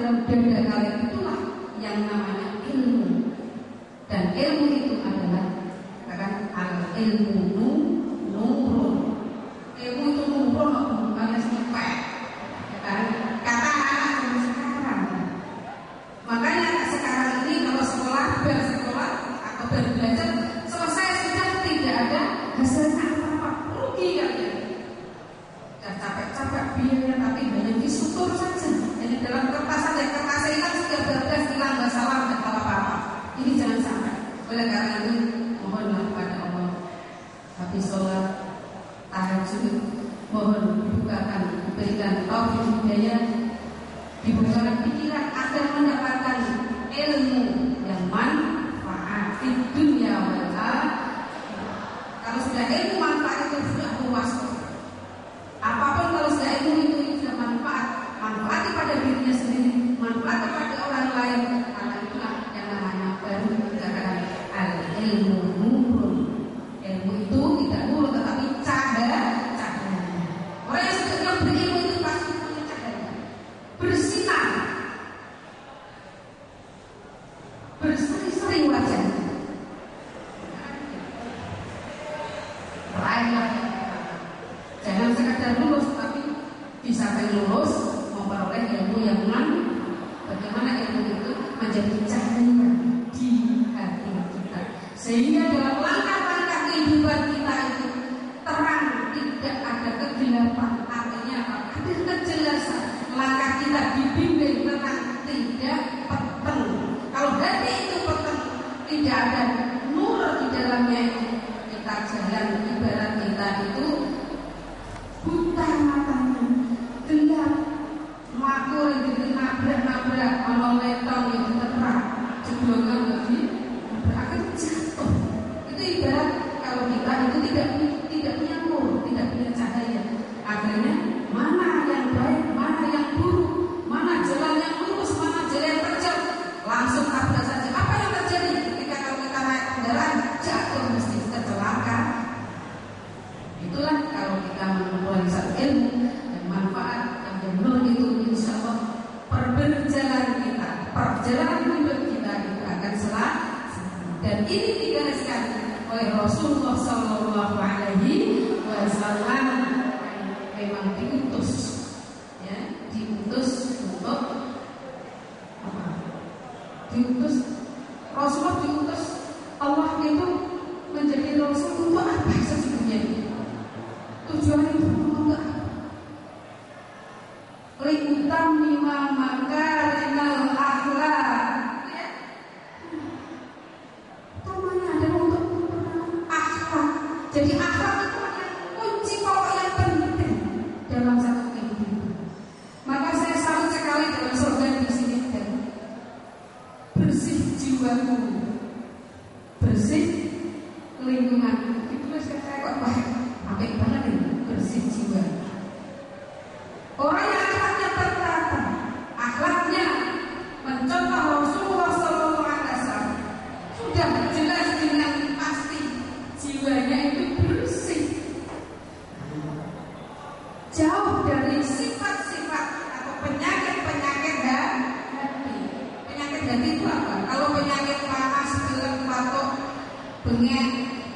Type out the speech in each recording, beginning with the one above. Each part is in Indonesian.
dalam dada kalian itulah yang namanya ilmu. Dan ilmu itu adalah katakan al-ilmu nurun. Ilmu itu nurun alias nyepet. Kata anak sekarang. Makanya sekarang ini kalau bersekolah atau berbelajar selesai sudah tidak ada hasilnya apa-apa, rugi kan ya. Dan capek-capek biaya tapi hanya disutur saja. Jadi dalam kertas saja, kertasnya hilang sudah beres, hilang nggak salah, nggak tahu apa-apa. Ini jangan sampai. Oleh karena ini mohonlah kepada Allah, habis sholat tahajud, mohon dibukakan, diberikan taufik hidayah, dibukakan pikiran agar mendapatkan ilmu yang manfaat di dunia wal akhirah. Kalau sudah ilmu manfaat itu sudah luas. Apapun kalau sudah ilmu itu sudah manfaat kepada dirinya sendiri, manfaat kepada orang lain, karena itulah yang namanya baru dikatakan al-ilmu nurun. Ilmu itu tidak nur tetapi cahaya. Orang yang sudah berilmu itu pasti punya cahaya, bersinar, berseri-seri wajahnya. Raihlah, jangan sekadar lulus, tapi bisa lulus memperoleh ilmu yang bagaimana ilmu itu menjadi cahaya di hati kita, sehingga dalam langkah-langkah kehidupan kita itu terang, tidak ada kegelapan. Artinya apa? Ada kejelasan. Langkah kita dibimbing tenang, tidak peteng. Kalau hati itu peteng, tidak ada nur di dalamnya itu, kita jalan ibarat kita itu buta matanya, gelap, makur gitu, nabrak kalau letong itu terang, jeblongan lagi, akan jatuh. Itu ibarat kalau kita itu tidak punya nur, tidak punya cahaya. Akhirnya mana yang baik, mana yang buruk, mana jalan yang lurus, mana jalan yang terjal, langsung tabrak saja. Apa yang terjadi ketika kalau kita naik kendaraan, jatuh mesti tercelaka. Itulah kalau kita menemukan satu ilmu dan manfaat yang nur itu, insya Allah perjalanan hidup kita itu akan selamat. Dan ini digariskan oleh Rasulullah Sallallahu Alaihi Wasallam, memang diutus, ya, diutus untuk apa? Diutus Rasulullah, diutus Allah itu menjadi Rasul untuk apa sesungguhnya? Tujuan itu untuk apa? Liutamima makarimal akhlak. Jadi akhlak itu adalah kunci pokok yang penting dalam satu kehidupan. Maka saya salut sekali dengan slogan di sini, dan bersih jiwaku, bersih lingkungan. Itu saya kok pakai banget ini, bersih jiwa. Orang yang akhlaknya tertata, akhlaknya mencontoh Rasulullah SAW, sudah jelas dengan pasti jiwanya itu bersih, jauh dari sifat-sifat atau penyakit-penyakit hati. Penyakit hati itu apa? Kalau penyakit panas, pilek, batuk, bengek,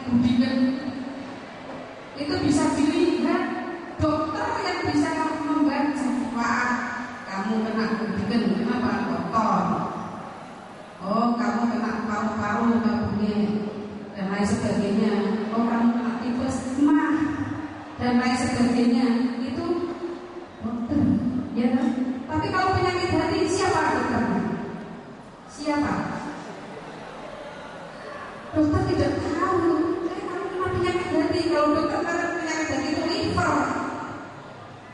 budingan, itu bisa dilihat dokter yang bisa membaca. Wah, kamu kena budingan, kenapa? Kotor. Oh, kamu kena paru-paru, bengek, dan lain sebagainya. Oh, kamu kena tifus, mah, dan lain sebagainya. Itu dokter, ya kan? Tapi kalau penyakit hati, siapa dokternya? Siapa? Dokter tidak tahu. Saya tahu cuma penyakit hati. Kalau dokter kata penyakit hati itu liver.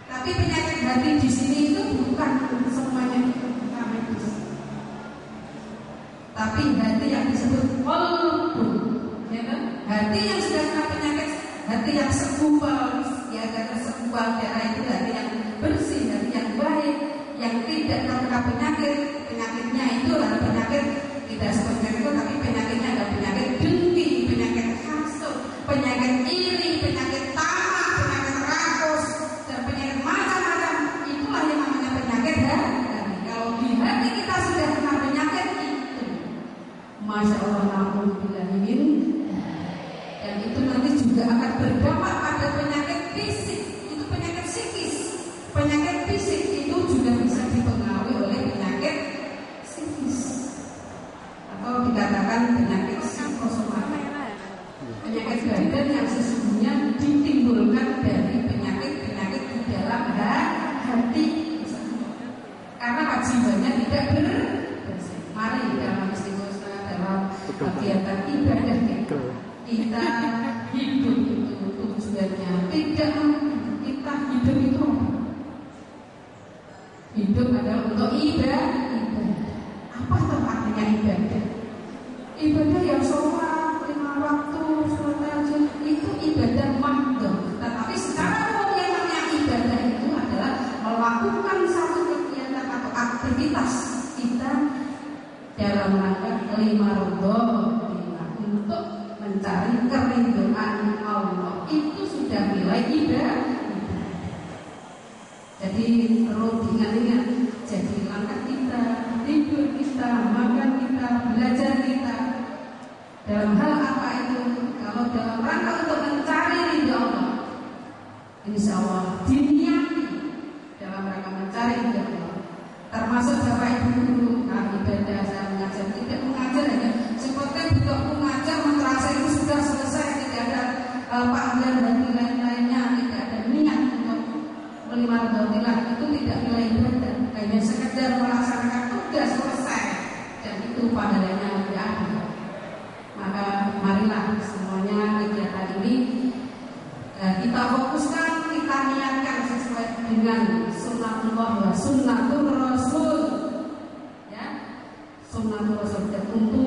Tapi penyakit hati di sini itu bukan semuanya kita medis. Tapi hati yang disebut qalbu, ya kan? Hati yang sudah kena penyakit, hati yang segumpal, ya kata segumpal darah itu hati yang bersih, hati yang baik, yang tidak terkena penyakit. Penyakitnya itu adalah penyakit tidak seperti itu, tapi penyakitnya adalah penyakit dengki, penyakit hasut, penyakit iri, penyakit tamak, penyakit rakus, dan penyakit macam-macam. Itulah yang namanya penyakit hati. Kalau di hati Kita hidup itu tujuannya tidak kita hidup itu hidup adalah untuk ibadah. Apa itu artinya ibadah? Ibadah yang sholat 5 waktu, sholat tahajud itu ibadah mahdoh. Tetapi secara umum yang namanya ibadah itu adalah melakukan satu kegiatan atau aktivitas kita dalam rangka untuk mencari keridhaan Allah. Itu sudah nilai ibadah. Jadi perlu diingat-ingat. Jadi langkah kita, tidur kita, makan kita, belajar kita dalam hal apa itu? Kalau dalam rangka untuk mencari ridha Allah, insya Allah diniati dalam rangka mencari ridha Allah. Termasuk Bapak Ibu guru, ibadah saya mengajar tidak mengajar hanya seperti butuh mengajar merasa itu sudah selesai, tidak ada panggilan dan lain-lainnya, tidak ada niat untuk menerima ridha, itu tidak nilai ibadah, hanya sekedar melaksanakan tugas selesai dan itu pahalanya tidak ada. Maka marilah semuanya kegiatan ini kita fokuskan, kita niatkan sesuai dengan sunnatullah wa sunnatul rasul, ya, sunnatul rasul untuk